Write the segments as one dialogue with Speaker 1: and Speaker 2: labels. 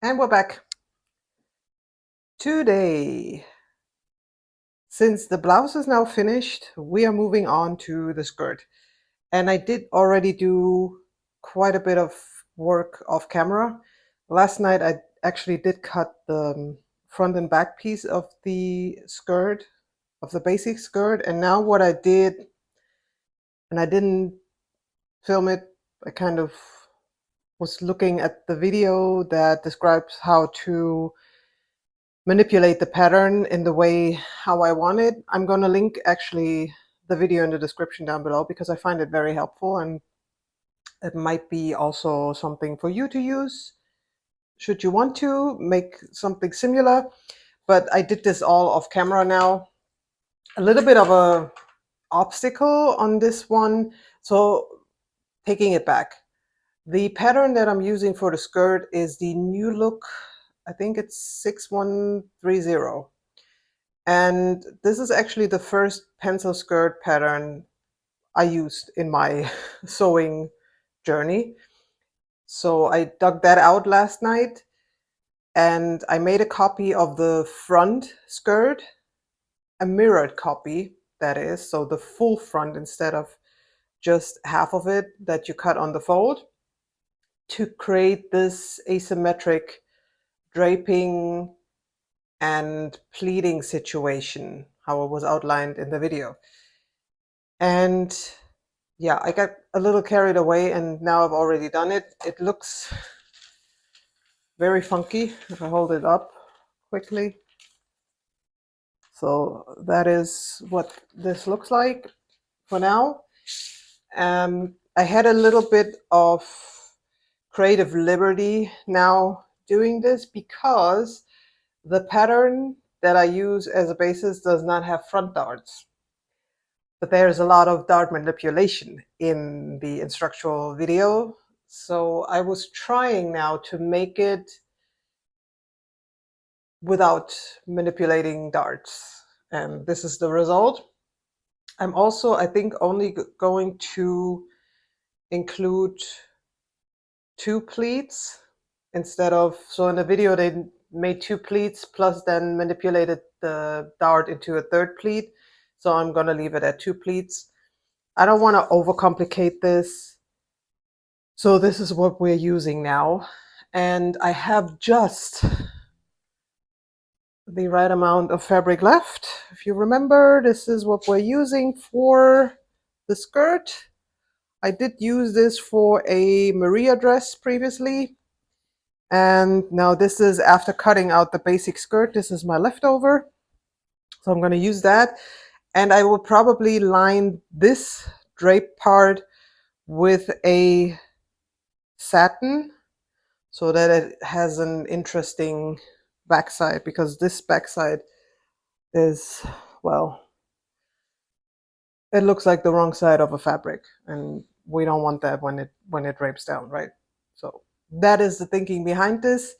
Speaker 1: And we're back. Today, since the blouse is now finished, we are moving on to the skirt. And I did already do quite a bit of work off camera. Last night I actually did cut the front and back piece of the skirt, of the basic skirt. And now what I did, and I didn't film it, I kind of was looking at the video that describes how to manipulate the pattern in the way how I want it. I'm going to link actually the video in the description down below because I find it very helpful, and it might be also something for you to use should you want to make something similar. But I did this all off camera now. A little bit of a obstacle on this one, so taking it back. The pattern that I'm using for the skirt is the New Look, I think it's 6130. And this is actually the first pencil skirt pattern I used in my sewing journey. So I dug that out last night and I made a copy of the front skirt, a mirrored copy, that is, so the full front instead of just half of it that you cut on the fold, to create this asymmetric draping and pleating situation, how it was outlined in the video. And yeah, I got a little carried away and now I've already done it. It looks very funky if I hold it up quickly. So that is what this looks like for now. I had a little bit of creative liberty now doing this because the pattern that I use as a basis does not have front darts. But there's a lot of dart manipulation in the instructional video. So I was trying now to make it without manipulating darts. And this is the result. I'm also, I think, only going to include 2 pleats instead of, so in the video they made 2 pleats plus then manipulated the dart into a 3rd pleat. So I'm going to leave it at 2 pleats. I don't want to overcomplicate this. So this is what we're using now. And I have just the right amount of fabric left. If you remember, this is what we're using for the skirt. I did use this for a Maria dress previously. And now this is after cutting out the basic skirt. This is my leftover. So I'm going to use that. And I will probably line this drape part with a satin so that it has an interesting backside, because this backside is, well, it looks like the wrong side of a fabric, and we don't want that when it drapes down, right? So that is the thinking behind this.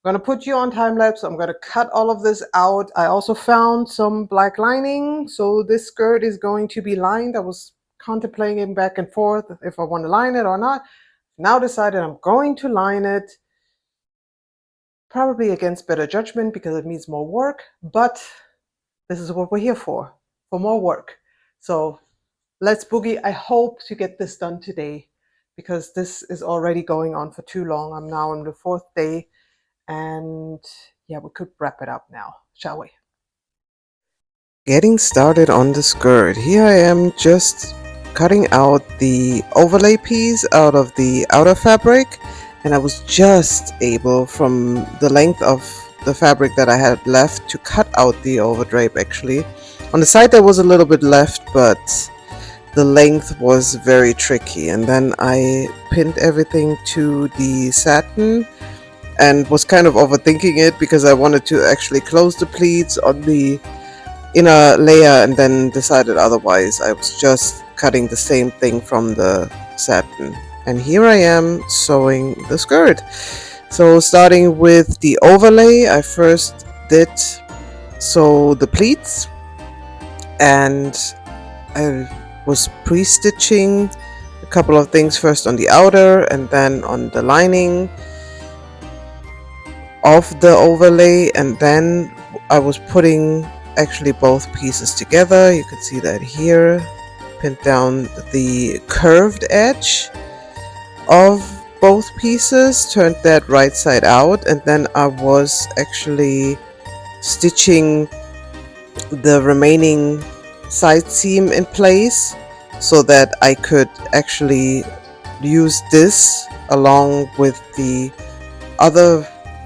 Speaker 1: I'm going to put you on time lapse. I'm going to cut all of this out. I also found some black lining, so this skirt is going to be lined. I was contemplating back and forth if I want to line it or not. Now decided I'm going to line it, probably against better judgment because it needs more work, but this is what we're here for more work. So let's boogie. I hope to get this done today because this is already going on for too long. I'm now on the 4th day. And yeah, we could wrap it up now, shall we? Getting started on the skirt. Here I am just cutting out the overlay piece out of the outer fabric, and I was just able, from the length of the fabric that I had left, to cut out the overdrape. Actually, on the side there was a little bit left, but the length was very tricky, and then I pinned everything to the satin and was kind of overthinking it because I wanted to actually close the pleats on the inner layer and then decided otherwise. I was just cutting the same thing from the satin. And here I am sewing the skirt. So starting with the overlay, I first did sew the pleats, and I was pre-stitching a couple of things, first on the outer and then on the lining. of the overlay, and then I was putting actually both pieces together. You can see that here, pinned down the curved edge of both pieces, turned that right side out, and then I was actually stitching the remaining side seam in place so that I could actually use this along with the other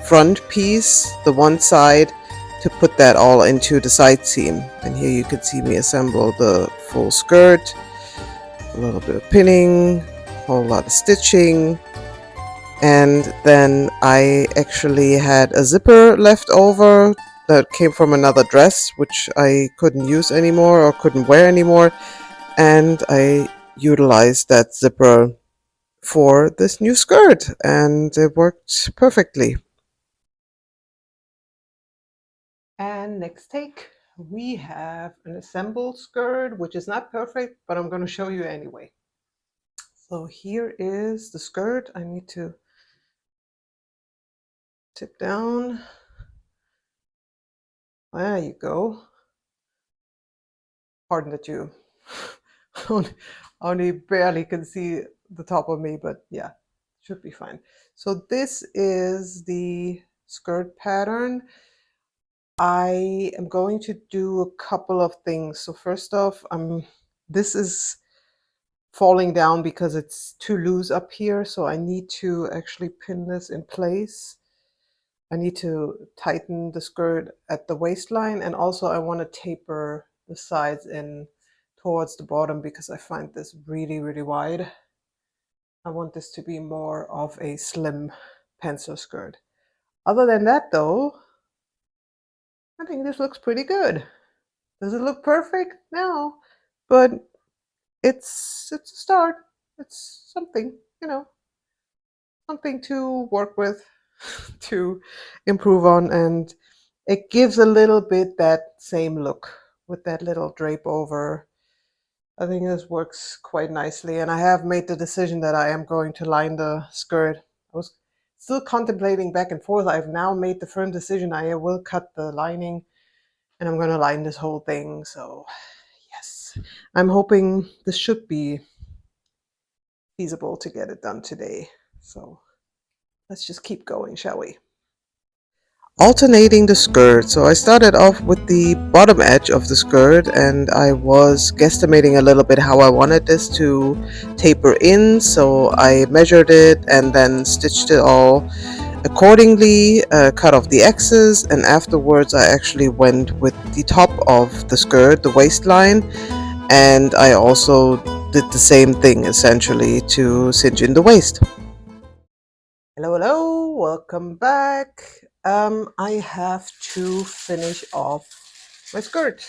Speaker 1: front piece, the one side, to put that all into the side seam. And here you can see me assemble the full skirt, a little bit of pinning, a whole lot of stitching, and then I actually had a zipper left over that came from another dress which I couldn't use anymore or couldn't wear anymore, and I utilized that zipper for this new skirt, and it worked perfectly. And next take, we have an assembled skirt, which is not perfect, but I'm going to show you anyway. So here is the skirt. I need to tip down. There you go. Pardon that you only barely can see the top of me, but yeah, should be fine. So this is the skirt pattern. I am going to do a couple of things. So first off, this is falling down because it's too loose up here, so I need to actually pin this in place. I need to tighten the skirt at the waistline, and also I want to taper the sides in towards the bottom because I find this really, really wide. I want this to be more of a slim pencil skirt. Other than that though, I think this looks pretty good. Does it look perfect? No, but it's a start. It's something, something to work with, to improve on, and it gives a little bit that same look with that little drape over. I think this works quite nicely, and I have made the decision that I am going to line the skirt. I was still contemplating back and forth. I've now made the firm decision I will cut the lining, and I'm going to line this whole thing. So yes, I'm hoping this should be feasible to get it done today. So let's just keep going, shall we? Alternating the skirt. So I started off with the bottom edge of the skirt, and I was guesstimating a little bit how I wanted this to taper in. So I measured it and then stitched it all accordingly, cut off the X's, and afterwards I actually went with the top of the skirt, the waistline, and I also did the same thing essentially to cinch in the waist. Hello, hello, welcome back. I have to finish off my skirt.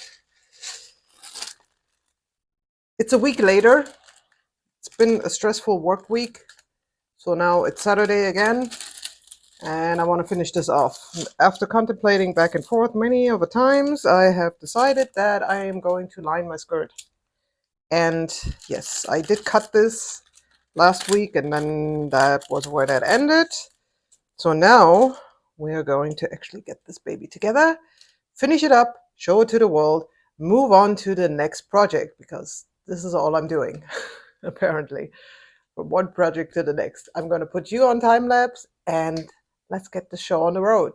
Speaker 1: It's a week later. It's been a stressful work week. So now it's Saturday again, and I want to finish this off. After contemplating back and forth many of the times, I have decided that I am going to line my skirt. And yes, I did cut this last week, and then that was where that ended. So now we are going to actually get this baby together, finish it up, show it to the world, move on to the next project, because this is all I'm doing, apparently, from one project to the next. I'm going to put you on time lapse, and let's get the show on the road.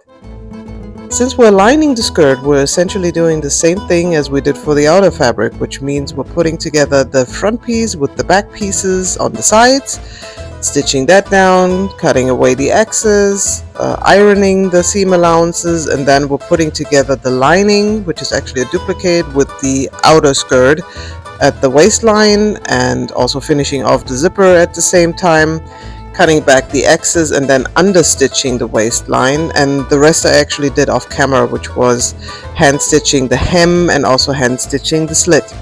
Speaker 1: Since we're lining the skirt, we're essentially doing the same thing as we did for the outer fabric, which means we're putting together the front piece with the back pieces on the sides, stitching that down, cutting away the X's, ironing the seam allowances, and then we're putting together the lining, which is actually a duplicate, with the outer skirt at the waistline, and also finishing off the zipper at the same time, cutting back the X's and then understitching the waistline. And the rest I actually did off camera, which was hand stitching the hem and also hand stitching the slit.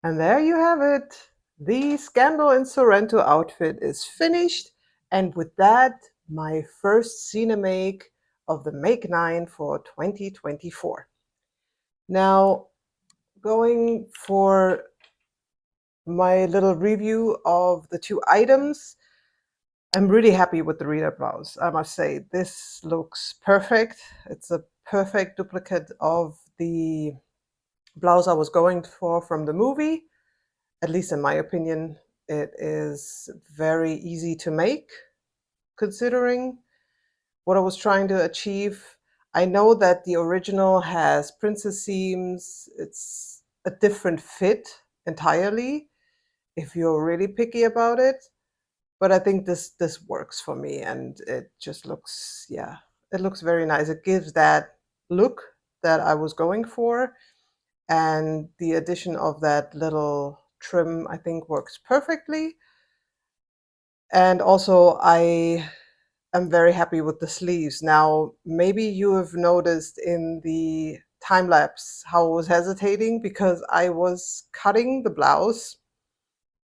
Speaker 1: And there you have it. The Scandal in Sorrento outfit is finished. And with that, my first Cinemake of the Make 9 for 2024. Now, going for my little review of the two items, I'm really happy with the reader blouse. I must say, this looks perfect. It's a perfect duplicate of the blouse I was going for from the movie. At least in my opinion, it is very easy to make, considering what I was trying to achieve. I know that the original has princess seams. It's a different fit entirely if you're really picky about it. But I think this works for me, and it just looks, yeah, it looks very nice. It gives that look that I was going for, and the addition of that little trim, I think, works perfectly. And also, I am very happy with the sleeves. Now, maybe you have noticed in the time lapse how I was hesitating because I was cutting the blouse,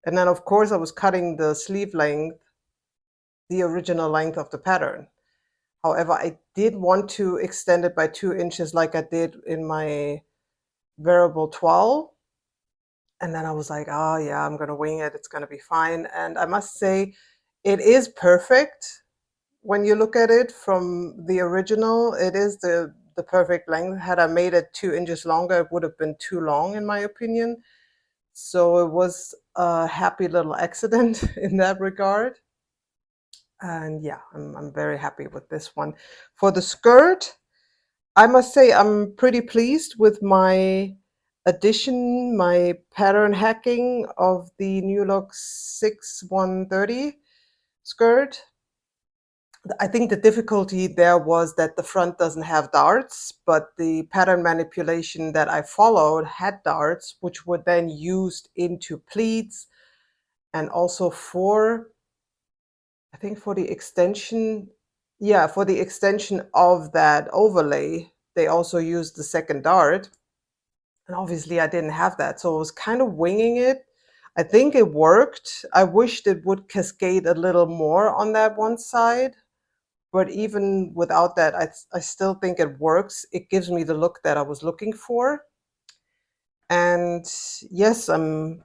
Speaker 1: and then of course I was cutting the sleeve length, the original length of the pattern. However, I did want to extend it by 2 inches like I did in my variable 12. And then I was like, oh yeah, I'm gonna wing it, it's gonna be fine. And I must say, it is perfect. When you look at it from the original, it is the perfect length. Had I made it 2 inches longer, it would have been too long in my opinion. So it was a happy little accident in that regard. And yeah, I'm very happy with this one. For the skirt, I must say I'm pretty pleased with my addition, my pattern hacking of the New Look 6130 skirt. I think the difficulty there was that the front doesn't have darts, but the pattern manipulation that I followed had darts, which were then used into pleats, and also for, I think for the extension, yeah, for the extension of that overlay, they also used the second dart. And obviously I didn't have that, so I was kind of winging it. I think it worked. I wished it would cascade a little more on that one side. But even without that, I still think it works. It gives me the look that I was looking for. And yes, I'm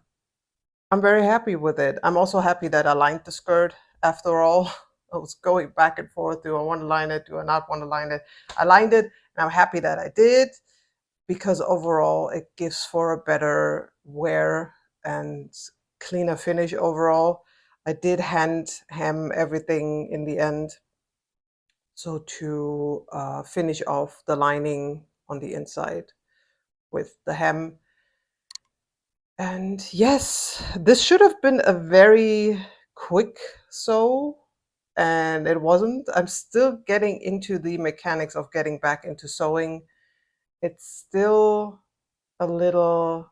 Speaker 1: very happy with it. I'm also happy that I lined the skirt after all. I was going back and forth. Do I want to line it? Do I not want to line it? I lined it, and I'm happy that I did, because overall it gives for a better wear and cleaner finish overall. I did hand hem everything in the end, so to finish off the lining on the inside with the hem. And yes, this should have been a very quick sew, and it wasn't. I'm still getting into the mechanics of getting back into sewing. It's still a little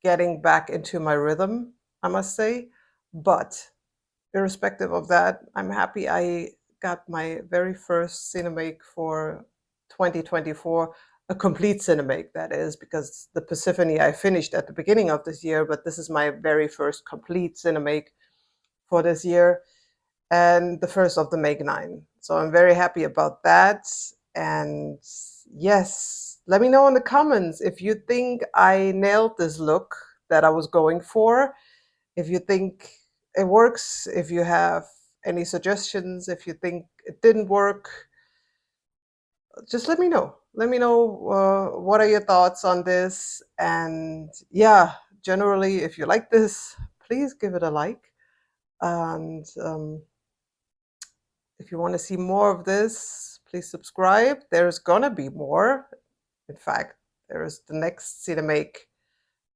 Speaker 1: getting back into my rhythm, I must say. But irrespective of that, I'm happy I got my very first Cinemake for 2024, a complete Cinemake, that is, because the Persephone I finished at the beginning of this year, but this is my very first complete Cinemake for this year, and the first of the Make 9. So I'm very happy about that. And yes, let me know in the comments if you think I nailed this look that I was going for, if you think it works, if you have any suggestions, if you think it didn't work, just let me know. Let me know what are your thoughts on this. And yeah, generally, if you like this, please give it a like. And if you want to see more of this, please subscribe. There's gonna be more. In fact, there's the next Cinemake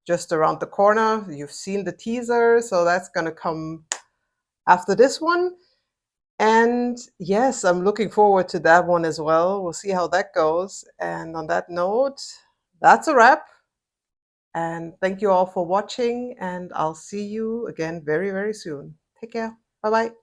Speaker 1: just around the corner. You've seen the teaser, so that's gonna come after this one. And yes, I'm looking forward to that one as well. We'll see how that goes. And on that note, that's a wrap. And thank you all for watching, and I'll see you again very, very soon. Take care. Bye-bye.